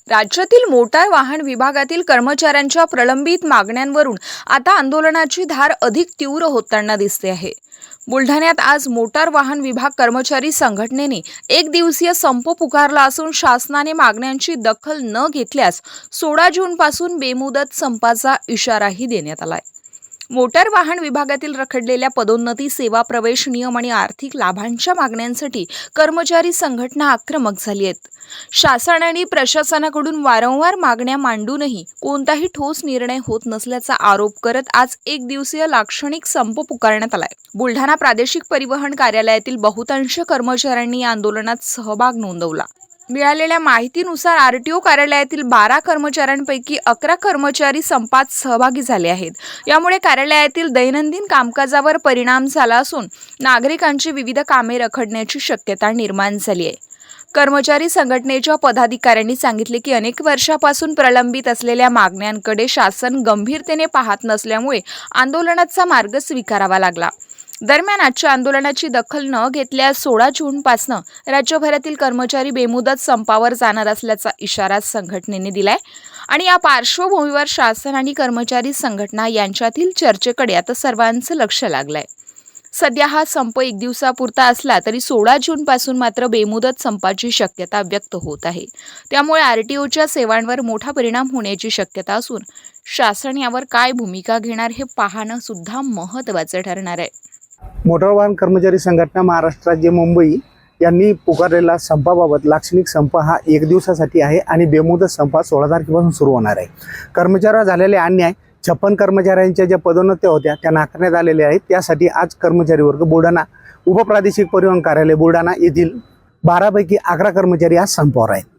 राज्यातील मोटार वाहन विभागातील कर्मचाऱ्यांच्या प्रलंबित मागण्यांवरून आता आंदोलनाची धार अधिक तीव्र होताना दिसते आहे। बुलढाण्यात आज मोटार वाहन विभाग कर्मचारी संघटनेने एक दिवसीय संप पुकारला असून शासनाने मागण्यांची दखल न घेतल्यास 16 जूनपासून बेमुदत संपाचा इशाराही देण्यात आलाय। मोटार वाहन विभागातील रखडलेल्या पदोन्नती, सेवा प्रवेश नियम आणि आर्थिक लाभांच्या मागण्यांसाठी कर्मचारी संघटना आक्रमक झाली आहेत। शासन आणि प्रशासनाकडून वारंवार मागण्या मांडूनही कोणताही ठोस निर्णय होत नसल्याचा आरोप करत आज एक दिवसीय लाक्षणिक संप पुकारण्यात आलाय। बुलढाणा प्रादेशिक परिवहन कार्यालयातील बहुतांश कर्मचाऱ्यांनी या आंदोलनात सहभाग नोंदवला। मिळालेल्या माहितीनुसार आरटीओ कार्यालयातील 12 कर्मचाऱ्यांपैकी 11 कर्मचारी संपात सहभागी झाले आहेत। यामुळे कार्यालयातील दैनंदिन कामकाजावर परिणाम झाला असून नागरिकांची विविध कामे रखडण्याची शक्यता निर्माण झाली आहे। कर्मचारी संघटनेच्या पदाधिकाऱ्यांनी सांगितले की अनेक वर्षापासून प्रलंबित असलेल्या मागण्यांकडे शासन गंभीरतेने पाहत नसल्यामुळे आंदोलनाचा मार्ग स्वीकारावा लागला। दरम्यान आजच्या आंदोलनाची दखल न घेतल्यास 16 जूनपासून राज्यभरातील कर्मचारी बेमुदत संपावर जाणार असल्याचा इशारा संघटनेने दिलाय आणि या पार्श्वभूमीवर शासन आणि कर्मचारी संघटना यांच्यातील चर्चेकडे आता सर्वांचं लक्ष लागलंय। सध्या हा संप एक दिवसापुरता असला तरी 16 जूनपासून मात्र बेमुदत संपाची शक्यता व्यक्त होत आहे। त्यामुळे आरटीओच्या सेवांवर मोठा परिणाम होण्याची शक्यता असून शासन यावर काय भूमिका घेणार हे पाहणं सुद्धा महत्त्वाचं ठरणार आहे। मोटार वाहन कर्मचारी संघटना महाराष्ट्र राज्य मुंबई यांनी पुकारलेला संपाबाबत लाक्षणिक संप हा एक दिवसासाठी आहे आणि बेमुदत संप 16 तारखेपासून सुरू होणार आहे। कर्मचाऱ्यांवर झालेले अन्याय 56 कर्मचाऱ्यांच्या ज्या पदोन्नत्या होत्या त्या नाकारण्यात आलेल्या आहेत। त्यासाठी आज कर्मचारी वर्ग बुलढाणा उपप्रादेशिक परिवहन कार्यालय बुलढाणा येथील 12 पैकी 11 कर्मचारी आज संपावर आहेत।